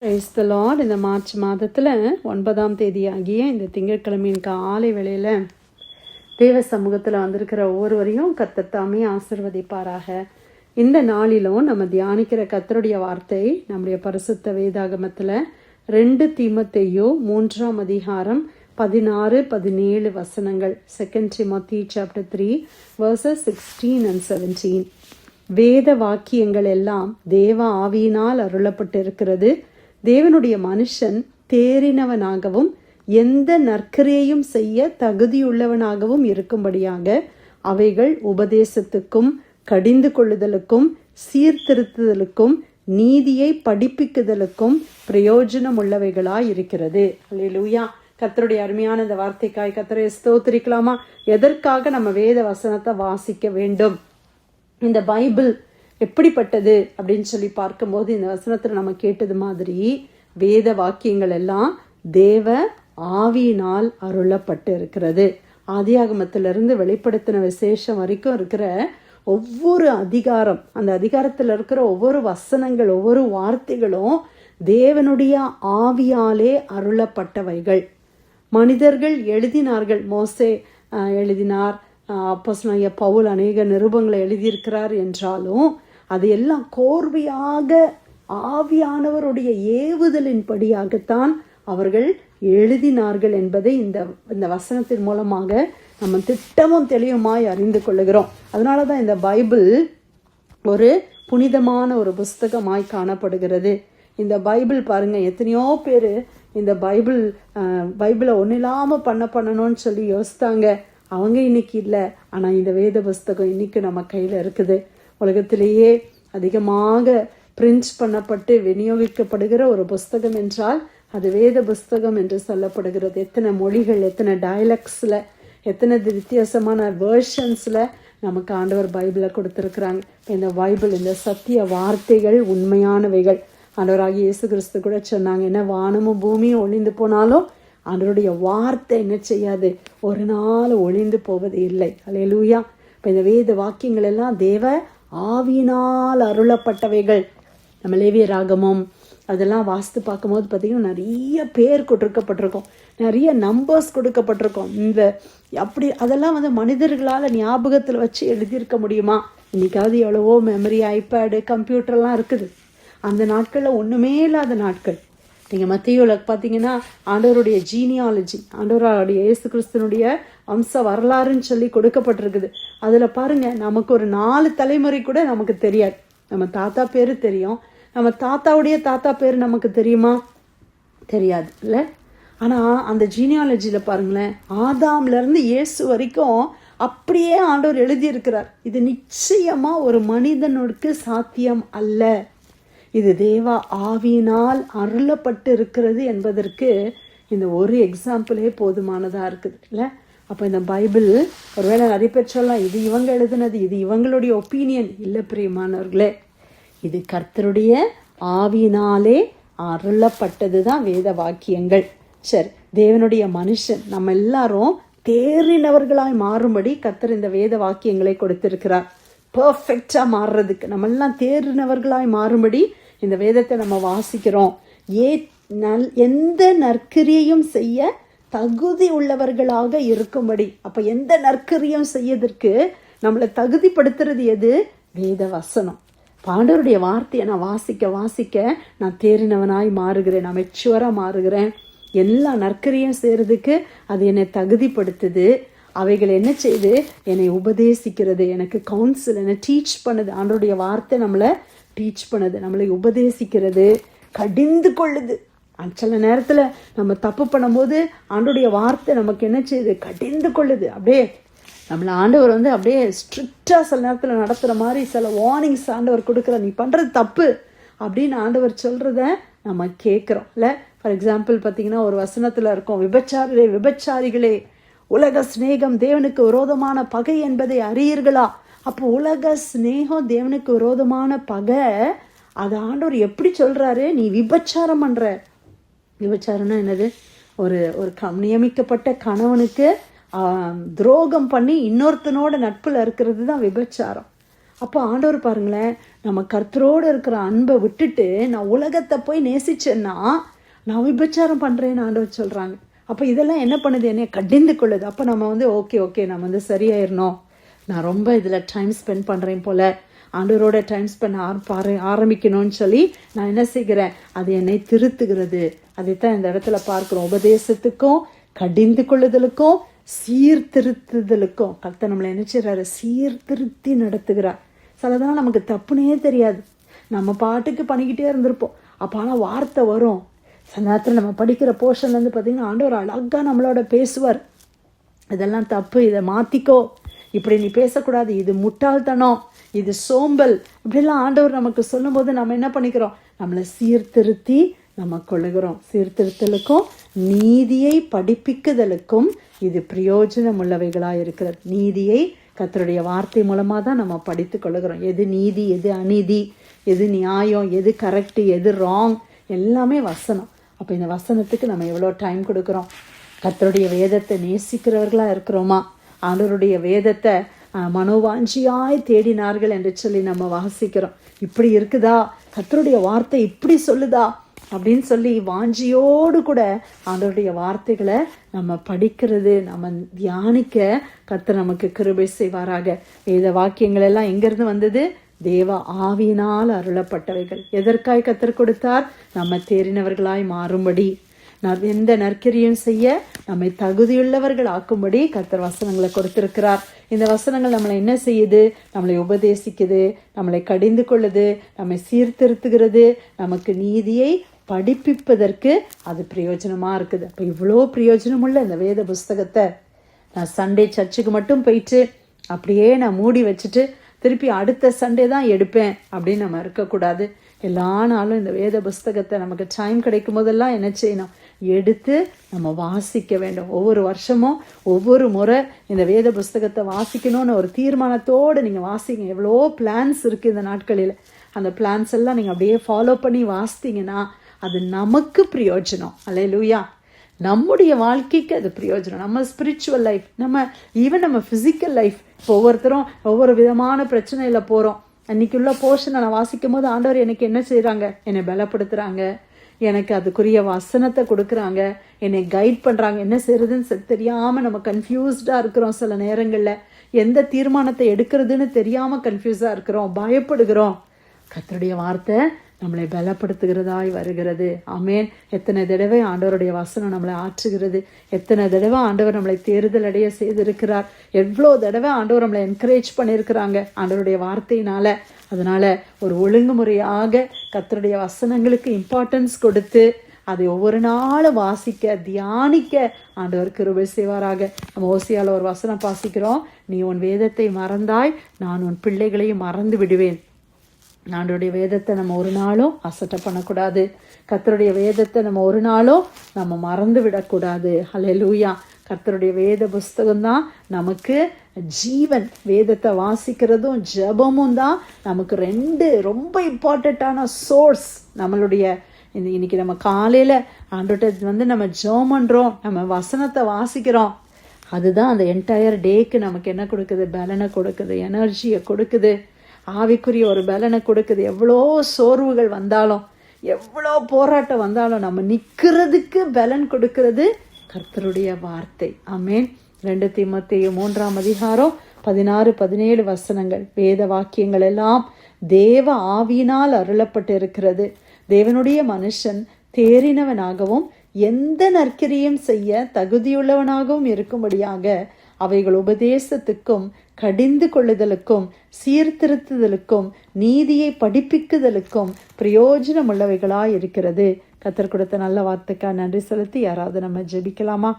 Praise the Lord. இந்த March மாதத்தில் 9ஆம் தேதி ஆகிய இந்த திங்கட்கிழமையின் காலை வேளையில் தேவ சமூகத்தில் வந்திருக்கிற ஒவ்வொருவரையும் கர்த்தர் தாமே ஆசீர்வதிப்பாராக. இந்த நாளிலும் நம்ம தியானிக்கிற கர்த்தருடைய வார்த்தை நம்முடைய பரிசுத்த வேதாகமத்தில் 2 தீமோத்தேயு 3ஆம் அதிகாரம் 16-17 வசனங்கள். 2 Timothy chapter 3 verses 16 and 17. வேத வாக்கியங்கள் எல்லாம் தேவ ஆவியினால் அருளப்பட்டிருக்கிறது. தேவனுடைய மனுஷன் தேறினவனாகவும் எந்த நற்கிரியையும் செய்ய தகுதியுள்ளவனாகவும் இருக்கும்படியாக அவைகள் உபதேசத்துக்கும் கடிந்து கொள்ளுதலுக்கும் சீர்திருத்துதலுக்கும் நீதியை படிப்பிக்குதலுக்கும் பிரயோஜனம் உள்ளவைகளாய் இருக்கிறது. அல்லேலூயா. கர்த்தருடைய அருமையான இந்த வார்த்தைக்காய் கர்த்தரை ஸ்தோத்திரிக்கலாமா? எதற்காக நம்ம வேத வசனத்தை வாசிக்க வேண்டும்? இந்த பைபிள் எப்படிப்பட்டது அப்படின்னு சொல்லி பார்க்கும்போது இந்த வசனத்தில் நம்ம கேட்டது மாதிரி வேத வாக்கியங்கள் எல்லாம் தேவ ஆவியினால் அருளப்பட்டு இருக்கிறது. ஆதியாகமத்திலிருந்து வெளிப்படுத்தின விசேஷம் வரைக்கும் இருக்கிற ஒவ்வொரு அதிகாரம், அந்த அதிகாரத்தில் இருக்கிற ஒவ்வொரு வசனங்கள், ஒவ்வொரு வார்த்தைகளும் தேவனுடைய ஆவியாலே அருளப்பட்டவைகள். மனிதர்கள் எழுதினார்கள். மோசே எழுதினார், அப்போஸ்தலனாகிய பவுல் அநேக நிருபங்களை எழுதியிருக்கிறார் என்றாலும் அது எல்லாம் கோர்வையாக ஆவியானவருடைய ஏவுதலின் படியாகத்தான் அவர்கள் எழுதினார்கள் என்பதை இந்த வசனத்தின் மூலமாக நம்ம திட்டமும் தெளிவுமாய் அறிந்து கொள்ளுகிறோம். அதனால தான் இந்த பைபிள் ஒரு புனிதமான ஒரு புஸ்தகமாய் காணப்படுகிறது. இந்த பைபிள் பாருங்க, எத்தனையோ பேர் இந்த பைபிளை ஒன்றில்லாமல் பண்ணணும்னு சொல்லி யோசித்தாங்க. அவங்க இன்னைக்கு இல்லை. ஆனால் இந்த வேத புஸ்தகம் இன்னைக்கு நம்ம கையில் இருக்குது. உலகத்திலேயே அதிகமாக பிரிண்ட் பண்ணப்பட்டு விநியோகிக்கப்படுகிற ஒரு புஸ்தகம் என்றால் அது வேத புஸ்தகம் என்று சொல்லப்படுகிறது. எத்தனை மொழிகள், எத்தனை டயலக்ட்ஸில், எத்தனை வித்தியாசமான வேர்ஷன்ஸில் நமக்கு ஆண்டவர் பைபிளை கொடுத்துருக்குறாங்க. இந்த பைபிள், இந்த சத்திய வார்த்தைகள் உண்மையானவைகள். ஆண்டவராகிய இயேசு கிறிஸ்து கூட சொன்னாங்க, என்ன வானமும் பூமியும் ஒழிந்து போனாலும் ஆண்டவருடைய வார்த்தை என்ன செய்யாது, ஒரு நாள் ஒழிந்து போவது இல்லை. அல்லேலூயா. இப்போ இந்த வேத வாக்கியங்கள் எல்லாம் தேவ ஆவியினால் அருளப்பட்டவைகள். நம்ம லேவியராகமம் அதெல்லாம் வாசித்து பார்க்கும்போது பார்த்திங்கன்னா நிறைய பேர் கொடுக்கப்பட்டிருக்கோம், நிறைய நம்பர்ஸ் கொடுக்கப்பட்டிருக்கோம். அப்படி அதெல்லாம் மனிதர்களால் ஞாபகத்தில் வச்சு எழுதியிருக்க முடியுமா? இன்றைக்காவது எவ்வளவோ மெமரி, ஐபேடு, கம்ப்யூட்டர்லாம் இருக்குது. அந்த நாட்களில் ஒன்றுமே இல்லாத நாட்கள். நீங்கள் மத்தேயுல பார்த்தீங்கன்னா ஆண்டவருடைய ஜீனியாலஜி, ஆண்டவருடைய இயேசு கிறிஸ்துனுடைய வம்ச வரலாறுன்னு சொல்லி கொடுக்கப்பட்டிருக்குது. அதில் பாருங்கள், நமக்கு ஒரு 4 தலைமுறை கூட நமக்கு தெரியாது. நம்ம தாத்தா பேர் தெரியும், நம்ம தாத்தாவுடைய தாத்தா பேர் நமக்கு தெரியுமா? தெரியாது இல்லை. ஆனால் அந்த ஜீனியாலஜியில் பாருங்களேன், ஆதாம்லேருந்து இயேசு வரைக்கும் அப்படியே ஆண்டவர் எழுதியிருக்கிறார். இது நிச்சயமாக ஒரு மனிதனுக்கு சாத்தியம் அல்ல. இது தேவ ஆவியினால் அருளப்பட்டு இருக்கிறது என்பதற்கு இந்த ஒரு எக்ஸாம்பிளே போதுமானதாக இருக்குது இல்லை. அப்போ இந்த பைபிள் ஒருவேளை நிறைய பேர் சொல்லலாம், இது இவங்க எழுதுனது, இது இவங்களுடைய ஒப்பீனியன். இல்லை பிரியமானவர்களே, இது கர்த்தருடைய ஆவியினாலே அருளப்பட்டது தான் வேத வாக்கியங்கள். சரி, தேவனுடைய மனுஷன் நம்ம எல்லாரும் தேறினவர்களாய் மாறும்படி கர்த்தர் இந்த வேத வாக்கியங்களை கொடுத்திருக்கிறார். பர்ஃபெக்டாக மாறுறதுக்கு நம்ம எல்லாம் தேறினவர்களாய் மாறும்படி இந்த வேதத்தை நம்ம வாசிக்கிறோம். எந்த நற்கிரியையும் செய்ய தகுதி உள்ளவர்களாக இருக்கும்படி. அப்போ எந்த நற்கிரியம் செய்யறதுக்கு நம்மளை தகுதிப்படுத்துறது எது? வேத வசனம். ஆண்டவருடைய வார்த்தையை நான் வாசிக்க நான் தேறினவனாய் மாறுகிறேன், நான் மெச்சுவராக மாறுகிறேன். எல்லா நற்கிரியம் செய்கிறதுக்கு அது என்னை தகுதிப்படுத்துது. அவைகள் என்ன செய்து என்னை உபதேசிக்கிறது, எனக்கு கவுன்சில், என்னை டீச் பண்ணுது. ஆண்டவருடைய வார்த்தை நம்மளை டீச் பண்ணுது, நம்மளை உபதேசிக்கிறது, கடிந்து கொள்ளுது. சில நேரத்தில் நம்ம தப்பு பண்ணும்போது ஆண்டவருடைய வார்த்தை நமக்கு என்ன செய்யுது, கடிந்து கொள்ளுது. அப்படியே நம்மளை ஆண்டவர் அப்படியே ஸ்ட்ரிக்டாக சில நேரத்தில் நடத்துகிற மாதிரி சில வார்னிங்ஸ் ஆண்டவர் கொடுக்குற, நீ பண்ணுறது தப்பு அப்படின்னு ஆண்டவர் சொல்கிறத நம்ம கேட்குறோம் இல்லை. ஃபார் எக்ஸாம்பிள் பார்த்தீங்கன்னா ஒரு வசனத்தில் இருக்கும், விபச்சாரிகளே உலக சிநேகம் தேவனுக்கு விரோதமான பகை என்பதை அறியீர்களா? அப்போ உலக சிநேகம் தேவனுக்கு விரோதமான பகை. அது ஆண்டவர் எப்படி சொல்கிறாரு? நீ விபச்சாரம் பண்ணுற. விபச்சாரம்னா என்னது? ஒரு நியமிக்கப்பட்ட கணவனுக்கு துரோகம் பண்ணி இன்னொருத்தனோட நட்பில் இருக்கிறது தான் விபச்சாரம். அப்போ ஆண்டவர் பாருங்களேன், நம்ம கர்த்தரோடு இருக்கிற அன்பை விட்டுட்டு நான் உலகத்தை போய் நேசிச்சேன்னா நான் விபச்சாரம் பண்ணுறேன்னு ஆண்டவர் சொல்கிறாங்க. அப்போ இதெல்லாம் என்ன பண்ணுது, என்னைய கடிந்து கொள்ளுது. அப்போ நம்ம ஓகே நம்ம சரியாயிடணும், நான் ரொம்ப இதில் டைம் ஸ்பெண்ட் பண்ணுறேன் போல், ஆண்டவரோட டைம் ஸ்பெண்ட் ஆரம்பிக்கணும்னு சொல்லி நான் என்ன செய்கிறேன், அது என்னை திருத்துகிறது. அதைத்தான் இந்த இடத்துல பார்க்குறோம். உபதேசத்துக்கும் கடிந்து கொள்ளுதலுக்கும் சீர்திருத்துதலுக்கும் கர்த்தர் நம்மளை என்ன செய்றாரு, சீர்திருத்தி நடத்துகிறார். சிலதெல்லாம் நமக்கு தப்புனே தெரியாது, நம்ம பாட்டுக்கு பண்ணிக்கிட்டே இருந்திருப்போம். அப்போ ஆனால் வார்த்தை வரும். சில நேரத்தில் நம்ம படிக்கிற போர்ஷன்லேருந்து பார்த்திங்கன்னா ஆண்டவர் அழகாக நம்மளோட பேசுவார். இதெல்லாம் தப்பு, இதை மாற்றிக்கோ, இப்படி நீ பேசக்கூடாது, இது முட்டாள்தனம், இது சோம்பல், இப்படிலாம் ஆண்டவர் நமக்கு சொல்லும்போது நம்ம என்ன பண்ணிக்கிறோம், நம்மளை சீர்திருத்தி நம்ம கொள்ளுகிறோம். சீர்திருத்தலுக்கும் நீதியை படிப்பிக்குதலுக்கும் இது பிரயோஜனம் உள்ளவைகளாக இருக்கிறது. நீதியை கர்த்தருடைய வார்த்தை மூலமாக தான் நம்ம படித்து கொள்ளுகிறோம். எது நீதி, எது அநீதி, எது நியாயம், எது கரெக்டு, எது ராங், எல்லாமே வசனம். அப்போ இந்த வசனத்துக்கு நம்ம எவ்வளோ டைம் கொடுக்குறோம்? கர்த்தருடைய வேதத்தை நேசிக்கிறவர்களாக இருக்கிறோமா? ஆண்டவருடைய வேதத்தை மனோவாஞ்சியாய் தேடினார்கள் என்று சொல்லி நம்ம வாசிக்கிறோம். இப்படி இருக்குதா, கர்த்தருடைய வார்த்தை இப்படி சொல்லுதா அப்படின்னு சொல்லி வாஞ்சியோடு கூட ஆண்டவருடைய வார்த்தைகளை நம்ம படிக்கிறது, நம்ம தியானிக்க கர்த்தர் நமக்கு கிருபை செய்வாராக. வேத வாக்கியங்கள் எல்லாம் எங்கிருந்து வந்தது? தேவ ஆவியினால் அருளப்பட்டவைகள். எதற்காய் கர்த்தர் கொடுத்தார்? நம்ம தேறினவர்களாய் மாறும்படி, எந்த நற்கிரியும் செய்ய நம்மை தகுதியுள்ளவர்கள் ஆக்கும்படி கர்த்தர் வசனங்களை கொடுத்திருக்கிறார். இந்த வசனங்கள் நம்மளை என்ன செய்யுது? நம்மளை உபதேசிக்குது, நம்மளை கடிந்து கொள்ளுது, நம்மை சீர்திருத்துகிறது, நமக்கு நீதியை படிப்பிப்பதற்கு அது பிரயோஜனமாக இருக்குது. அப்போ இவ்வளோ பிரயோஜனமுள்ள இந்த வேத புஸ்தகத்தை நான் சண்டே சர்ச்சுக்கு மட்டும் போயிட்டு அப்படியே நான் மூடி வச்சுட்டு திருப்பி அடுத்த சண்டே தான் எடுப்பேன் அப்படின்னு நம்ம இருக்கக்கூடாது. எல்லா நாளும் இந்த வேத புஸ்தகத்தை நமக்கு டைம் கிடைக்கும் போதெல்லாம் என்ன செய்யணும், எடுத்து நம்ம வாசிக்க வேண்டும். ஒவ்வொரு வருஷமும் ஒவ்வொரு முறை இந்த வேத புஸ்தகத்தை வாசிக்கணும்னு ஒரு தீர்மானத்தோடு நீங்கள் வாசிங்க. எவ்வளோ பிளான்ஸ் இருக்குது இந்த நாட்களில். அந்த பிளான்ஸ் எல்லாம் நீங்கள் அப்படியே ஃபாலோ பண்ணி வாசித்தீங்கன்னா அது நமக்கு பிரயோஜனம். அல்லேலூயா. நம்முடைய வாழ்க்கைக்கு அது பிரயோஜனம். நம்ம ஸ்பிரிச்சுவல் லைஃப், நம்ம ஃபிசிக்கல் லைஃப், இப்போ ஒவ்வொருத்தரும் ஒவ்வொரு விதமான பிரச்சனையில் போகிறோம். அன்றைக்குள்ள போர்ஷனை நான் வாசிக்கும் போது ஆண்டவர் எனக்கு என்ன செய்கிறாங்க, என்னை பலப்படுத்துகிறாங்க, எனக்கு அதுக்குரிய வசனத்தை கொடுக்குறாங்க, என்னை கைட் பண்ணுறாங்க. என்ன செய்யறதுன்னு தெரியாமல் நம்ம கன்ஃபியூஸ்டாக இருக்கிறோம். சில நேரங்களில் எந்த தீர்மானத்தை எடுக்கிறதுன்னு தெரியாமல் கன்ஃபியூஸாக இருக்கிறோம், பயப்படுகிறோம். கர்த்தருடைய வார்த்தை நம்மளை பலப்படுத்துகிறதாய் வருகிறது. ஆமேன். எத்தனை தடவை ஆண்டவருடைய வசனம் நம்மளை ஆற்றுகிறது, எத்தனை தடவை ஆண்டவர் நம்மளை தேறுதல் அடைய செய்திருக்கிறார், எவ்வளோ தடவை ஆண்டவர் நம்மளை என்கரேஜ் பண்ணியிருக்கிறாங்க ஆண்டவருடைய வார்த்தையினால. அதனால ஒரு ஒழுங்குமுறையாக கர்த்தருடைய வசனங்களுக்கு இம்பார்ட்டன்ஸ் கொடுத்து அதை ஒவ்வொரு நாளும் வாசிக்க தியானிக்க ஆண்டவர் கிருபை செய்வாராக. நம்ம ஓசியால ஒரு வசனம் வாசிக்கிறோம், நீ உன் வேதத்தை மறந்தாய், நான் உன் பிள்ளைகளையும் மறந்து விடுவேன். ஆண்டவருடைய வேதத்தை நம்ம ஒரு நாளும் அசட்டை பண்ணக்கூடாது. கர்த்தருடைய வேதத்தை நம்ம ஒரு நாளும் நம்ம மறந்து விடக்கூடாது. ஹல்லேலூயா. கர்த்தருடைய வேத புஸ்தகம்தான் நமக்கு ஜீவன். வேதத்தை வாசிக்கிறதும் ஜெபமும் தான் நமக்கு ரெண்டு ரொம்ப இம்பார்ட்டண்ட்டான சோர்ஸ். நம்மளுடைய இன்னைக்கு நம்ம காலையில் ஆண்டவர்கிட்ட நம்ம ஜெபம் பண்ணுறோம், நம்ம வசனத்தை வாசிக்கிறோம். அதுதான் அந்த என்டையர் டேக்கு நமக்கு என்ன கொடுக்குது? பலனை கொடுக்குது, எனர்ஜியை கொடுக்குது, ஆவிக்குரிய ஒரு பலனை கொடுக்குது. எவ்வளோ சோர்வுகள் வந்தாலும், எவ்வளோ போராட்டம் வந்தாலும் நம்ம நிற்கிறதுக்கு பலன் கொடுக்கிறது கர்த்தருடைய வார்த்தை. ஆமேன். 2 தீமோத்தேயு 3:16-17 வசனங்கள். வேத வாக்கியங்கள் எல்லாம் தேவ ஆவியினால் அருளப்பட்டு இருக்கிறது. தேவனுடைய மனுஷன் தேறினவனாகவும் எந்த நற்கிரியும் செய்ய தகுதியுள்ளவனாகவும் இருக்கும்படியாக அவைகள் உபதேசத்துக்கும் கடிந்து கொள்ளுதலுக்கும் சீர்திருத்துதலுக்கும் நீதியை படிப்பிக்குதலுக்கும் பிரயோஜனம் உள்ளவைகளாய் இருக்கிறது. கர்த்தர் கொடுத்த நல்ல வார்த்தைக்காக நன்றி செலுத்தி யாராவது நம்ம ஜெபிக்கலாமா?